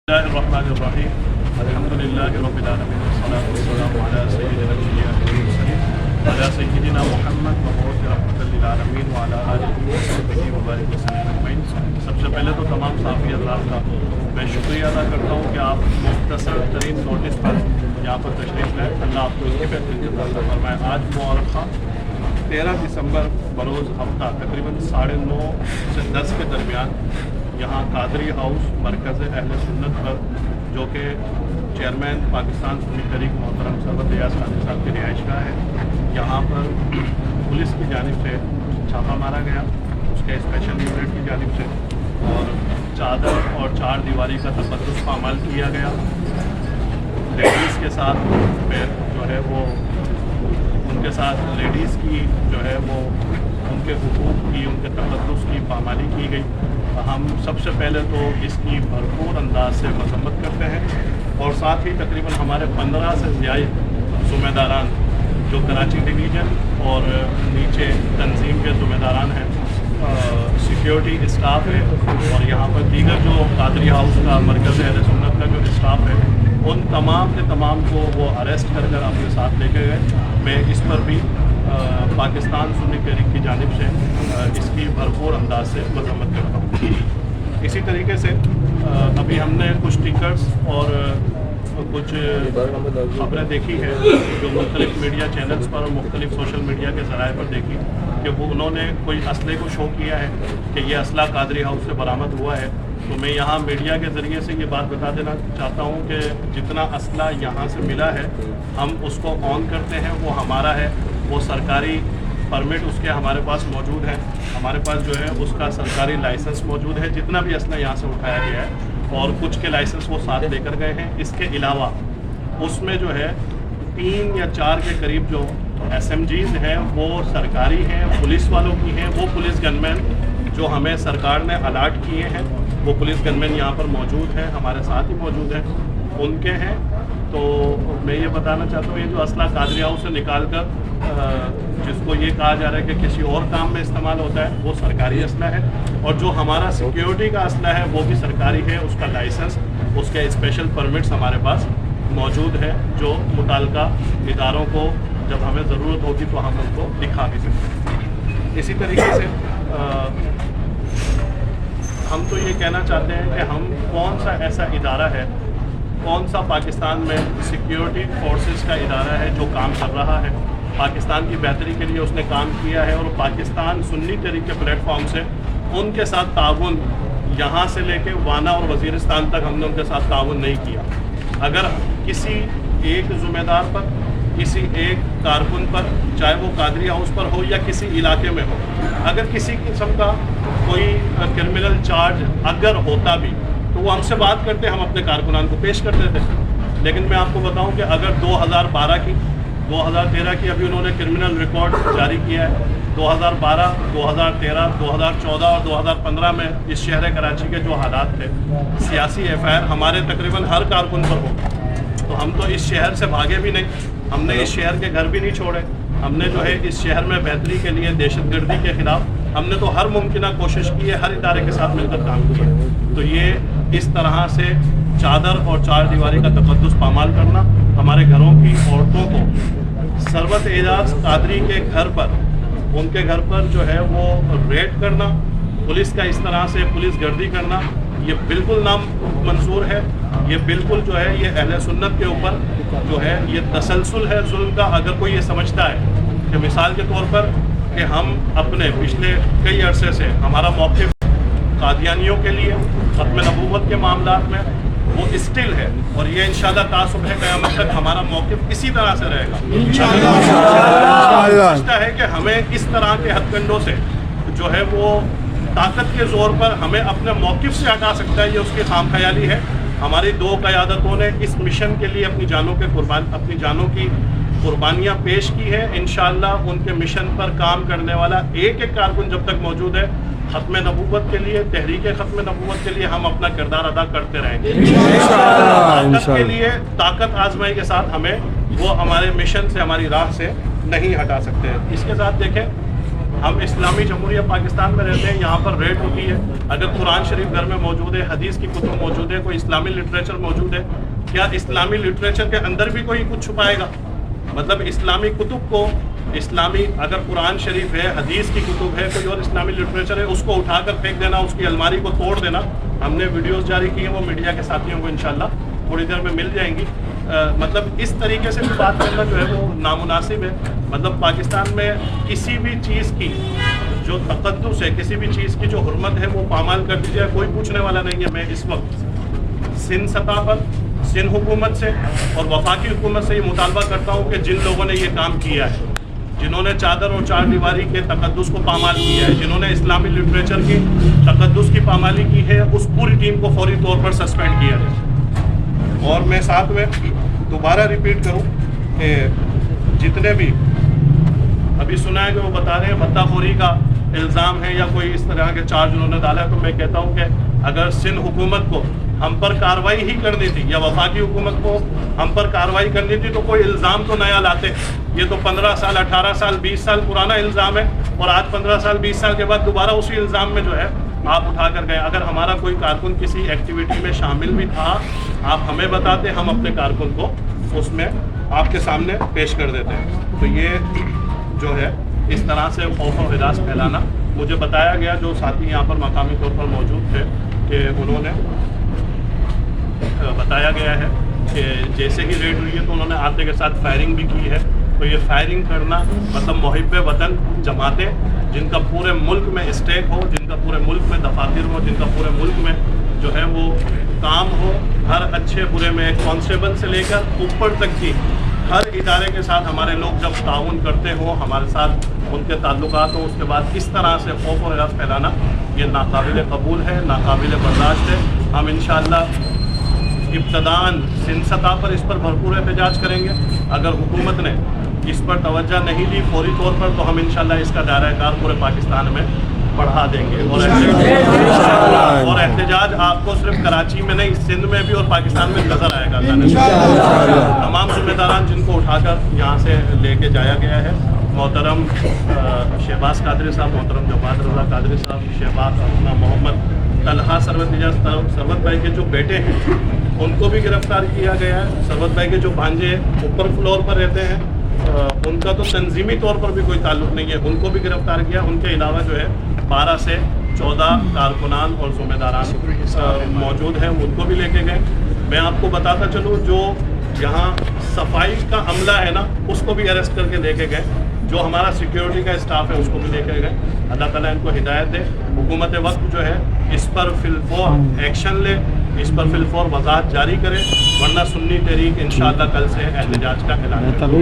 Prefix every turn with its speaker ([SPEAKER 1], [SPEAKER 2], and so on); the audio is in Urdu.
[SPEAKER 1] الرحمن الرحیم الحمد للہ رب العالمین والصلاة والسلام علی سیدنا الانبیاء والمرسلین علی سیدنا محمد مبعوث رحمۃ للعالمین وعلی آلہ وصحبہ وبارک وسلم اجمعین۔ سب سے پہلے تو تمام صحافی حضرات کا میں شکریہ ادا کرتا ہوں کہ آپ مختصر ترین نوٹس پر یہاں پر تشریف لائیں۔ اللہ آپ کو اس کی بہترین عطا فرمائے۔ آج مورخہ 13 دسمبر بروز ہفتہ تقریباً 9:30 سے 10 کے درمیان یہاں قادری ہاؤس مرکز اہل سنت پر، جو کہ چیئرمین پاکستان سنی تحریک محترم سرور ریاض قادری صاحب کی رہائش گاہ ہے، یہاں پر پولیس کی جانب سے چھاپہ مارا گیا، اس کے اسپیشل یونٹ کی جانب سے، اور چادر اور چار دیواری کا تقدس پامال کیا گیا۔ لیڈیز کے ساتھ پھر جو ہے وہ ان کے ساتھ لیڈیز کی جو ہے وہ ان کے حقوق کی، ان کے تقدس کی پامالی کی گئی۔ ہم سب سے پہلے تو اس کی بھرپور انداز سے مذمت کرتے ہیں، اور ساتھ ہی تقریباً ہمارے 15 سے زائد ذمہ داران جو کراچی ڈویژن اور نیچے تنظیم کے ذمہ داران ہیں، سیکیورٹی اسٹاف ہے، اور یہاں پر دیگر جو قادری ہاؤس کا مرکز اہل سنت کا جو اسٹاف ہے، ان تمام کے تمام کو وہ اریسٹ کر کر اپنے ساتھ لے کے گئے۔ میں اس پر بھی پاکستان سنی تحریک کی جانب سے اس کی بھرپور انداز سے مذمت کرتا ہوں۔ اسی طریقے سے ابھی ہم نے کچھ ٹکرز اور کچھ خبریں دیکھی ہے جو مختلف میڈیا چینلز پر اور مختلف سوشل میڈیا کے ذرائع پر دیکھی کہ وہ انہوں نے کوئی اسلحے کو شو کیا ہے کہ یہ اسلحہ قادری ہاؤس سے برآمد ہوا ہے۔ تو میں یہاں میڈیا کے ذریعے سے یہ بات بتا دینا چاہتا ہوں کہ جتنا اسلحہ یہاں سے ملا ہے ہم اس کو آن کرتے ہیں، وہ ہمارا ہے، وہ سرکاری پرمٹ اس کے ہمارے پاس موجود ہے، ہمارے پاس جو ہے اس کا سرکاری لائسنس موجود ہے، جتنا بھی اسلحہ یہاں سے اٹھایا گیا ہے، اور کچھ کے لائسنس وہ ساتھ لے کر گئے ہیں۔ اس کے علاوہ اس میں جو ہے 3 یا 4 کے قریب جو SMGs ہیں وہ سرکاری ہیں، پولیس والوں کی ہیں، وہ پولیس گن مین جو ہمیں سرکار نے الاٹ کیے ہیں، وہ پولیس گن مین یہاں پر موجود ہیں، ہمارے ساتھ ہی موجود ہیں، ان کے ہیں۔ تو میں یہ بتانا چاہتا ہوں یہ جو اسلحہ قادری ہاؤس سے نکال کر جس کو یہ کہا جا رہا ہے کہ کسی اور کام میں استعمال ہوتا ہے، وہ سرکاری اسلحہ ہے، اور جو ہمارا سیکیورٹی کا اسلحہ ہے وہ بھی سرکاری ہے، اس کا لائسنس، اس کے اسپیشل پرمٹس ہمارے پاس موجود ہے، جو متعلقہ اداروں کو جب ہمیں ضرورت ہوگی تو ہم ان کو دکھا بھی سکتے ہیں۔ اسی طریقے سے ہم تو یہ کہنا چاہتے ہیں کہ ہم کون سا ایسا ادارہ ہے، کون سا پاکستان میں سیکیورٹی فورسز کا ادارہ ہے جو کام کر رہا ہے، پاکستان کی بہتری کے لیے اس نے کام کیا ہے، اور پاکستان سنی تحریک کے پلیٹ فارم سے ان کے ساتھ تعاون یہاں سے لے کے وانا اور وزیرستان تک ہم نے ان کے ساتھ تعاون نہیں کیا۔ اگر کسی ایک ذمہ دار پر، کسی ایک کارکن پر، چاہے وہ قادری ہاؤس پر ہو یا کسی علاقے میں ہو، اگر کسی قسم کا کوئی کرمنل چارج اگر ہوتا بھی تو وہ ہم سے بات کرتے، ہم اپنے کارکنان کو پیش کرتے تھے۔ لیکن میں آپ کو بتاؤں کہ اگر 2012 کی، 2013 کی ابھی انہوں نے کرمنل ریکارڈ جاری کیا ہے، 2012، 2013، 2014 اور 2015 میں اس شہر کراچی کے جو حالات تھے، سیاسی FIR ہمارے تقریباً ہر کارکن پر ہو، تو ہم تو اس شہر سے بھاگے بھی نہیں، ہم نے اس شہر کے گھر بھی نہیں چھوڑے، ہم نے جو ہے اس شہر میں بہتری کے لیے، دہشت گردی کے خلاف ہم نے تو ہر ممکنہ کوشش کی ہے، ہر ادارے کے ساتھ مل کر کام کیا۔ تو یہ اس طرح سے چادر اور چار دیواری کا تقدس پامال کرنا، ہمارے گھروں کی عورتوں کو سرورت اعجاز قادری کے گھر پر، ان کے گھر پر جو ہے وہ ریڈ کرنا، پولیس کا اس طرح سے پولیس گردی کرنا، یہ بالکل نامنظور ہے۔ یہ بالکل جو ہے یہ اہل سنت کے اوپر جو ہے یہ تسلسل ہے ظلم کا۔ اگر کوئی یہ سمجھتا ہے کہ مثال کے طور پر کہ ہم اپنے پچھلے کئی عرصے سے ہمارا موقف قادیانیوں کے لیے ختم نبوت کے معاملات میں وہ اسٹل ہے، اور یہ انشاءاللہ تا صبح قیامت تک ہمارا موقف اسی طرح سے رہے گا۔ سمجھتا ہے کہ ہمیں اس طرح کے ہتھ کنڈوں سے جو ہے وہ طاقت کے زور پر ہمیں اپنے موقف سے ہٹا سکتا ہے، یہ اس کی خام خیالی ہے۔ ہماری 2 قیادتوں نے اس مشن کے لیے اپنی جانوں کی قربانیاں پیش کی ہے۔ انشاءاللہ ان کے مشن پر کام کرنے والا ایک ایک کارکن جب تک موجود ہے، ختم نبوت کے لیے، تحریک ختم نبوت کے لیے ہم اپنا کردار ادا کرتے رہیں گے۔ طاقت کے لیے طاقت آزمائی کے ساتھ ہمیں وہ ہمارے مشن سے، ہماری راہ سے نہیں ہٹا سکتے۔ اس کے ساتھ دیکھیں ہم اسلامی جمہوریہ پاکستان میں رہتے ہیں, یہاں پر ریٹ ہوتی ہے. اگر قرآن شریف گھر میں موجود ہے, حدیث کی کتب موجود ہے, کوئی اسلامی لٹریچر موجود ہے, کیا اسلامی لٹریچر کے اندر بھی کوئی کچھ چھپائے گا؟ مطلب اسلامی کتب کو, اسلامی اگر قرآن شریف ہے, حدیث کی کتب ہے, کوئی اور اسلامی لٹریچر ہے, اس کو اٹھا کر پھینک دینا, اس کی الماری کو توڑ دینا. ہم نے ویڈیوز جاری کی ہیں, وہ میڈیا کے ساتھیوں کو انشاءاللہ تھوڑی دیر میں مل جائیں گی. مطلب اس طریقے سے بھی بات کرنا جو ہے وہ نامناسب ہے. مطلب پاکستان میں کسی بھی چیز کی جو تقدس ہے, کسی بھی چیز کی جو حرمت ہے, وہ پامال کر دی جائے, کوئی پوچھنے والا نہیں ہے. میں اس وقت سندھ سطح پر سندھ حکومت سے اور وفاقی حکومت سے یہ مطالبہ کرتا ہوں کہ جن لوگوں نے یہ کام کیا ہے, جنہوں نے چادر اور چار دیواری کے تقدس کو پامال کیا ہے, جنہوں نے اسلامی لٹریچر کی تقدس کی پامالی کی ہے, اس پوری ٹیم کو فوری طور پر سسپینڈ کیا جائے. اور میں ساتھ میں دوبارہ ریپیٹ کروں کہ جتنے بھی ابھی سنا ہے کہ وہ بتا رہے ہیں بھتہ خوری کا الزام ہے یا کوئی اس طرح کے چارج انہوں نے ڈالا ہے, تو میں کہتا ہوں کہ اگر سندھ حکومت کو ہم پر کارروائی ہی کرنی تھی یا وفاقی حکومت کو ہم پر کارروائی کرنی تھی تو کوئی الزام تو نیا لاتے. یہ تو 15 سال 18 سال 20 سال پرانا الزام ہے, اور آج 15 سال 20 سال کے بعد دوبارہ اسی الزام میں جو ہے آپ اٹھا کر گئے. اگر ہمارا کوئی کارکن کسی ایکٹیویٹی میں شامل بھی تھا, آپ ہمیں بتاتے, ہم اپنے کارکن کو اس میں آپ کے سامنے پیش کر دیتے ہیں. تو یہ جو ہے اس طرح سے خوف و ہراس پھیلانا, مجھے بتایا گیا جو ساتھی یہاں پر مقامی طور پر موجود تھے کہ انہوں نے بتایا گیا ہے کہ جیسے ہی ریڈ ہوئی ہے تو انہوں نے آتے کے ساتھ فائرنگ بھی کی ہے. تو یہ فائرنگ کرنا مطلب محب وطن جماعتیں جن کا پورے ملک میں اسٹیک ہو, جن کا پورے ملک میں دفاتر ہو, جن کا پورے ملک میں جو ہے وہ کام ہو, ہر اچھے برے میں کانسٹیبل سے لے کر اوپر تک کی ہر ادارے کے ساتھ ہمارے لوگ جب تعاون کرتے ہوں, ہمارے ساتھ ان کے تعلقات ہوں, اس کے بعد اس طرح سے خوف و ہراس پھیلانا یہ ناقابل قبول ہے, ناقابل برداشت ہے. ہم انشاءاللہ ابتداً سندھ سطح پر اس پر بھرپور احتجاج کریں گے. اگر حکومت نے اس پر توجہ نہیں دی فوری طور پر تو ہم انشاءاللہ اس کا دائرہ کار پورے پاکستان میں بڑھا دیں گے. اور احتجاج آپ کو صرف کراچی میں نہیں, سندھ میں بھی اور پاکستان میں نظر آئے گا. تمام ذمہ داران جن کو اٹھا کر یہاں سے لے کے جایا گیا ہے, محترم شہباز قادری صاحب, محترم جواد رضا قادری صاحب, شہباز اپنا محمد طلحہ ثروت بھائی کے جو بیٹے ہیں ان کو بھی گرفتار کیا گیا ہے. ثروت بھائی کے جو بھانجے اوپر فلور پر رہتے ہیں ان کا تو تنظیمی طور پر بھی کوئی تعلق نہیں ہے, ان کو بھی گرفتار کیا. ان کے علاوہ جو ہے 12 سے 14 کارکنان اور ذمہ داران موجود ہیں, ان کو بھی لے کے گئے. میں آپ کو بتاتا چلوں جو یہاں صفائی کا عملہ ہے نا, اس کو بھی اریسٹ کر کے لے کے گئے. جو ہمارا سیکیورٹی کا اسٹاف ہے اس کو بھی لے کے گئے. اللہ تعالیٰ ان کو ہدایت دے. حکومت وقت جو ہے اس پر فی الفور ایکشن لے, اس پر فی الفور وضاحت جاری کرے, ورنہ سنی تحریک انشاءاللہ کل سے احتجاج کا اعلان کرے.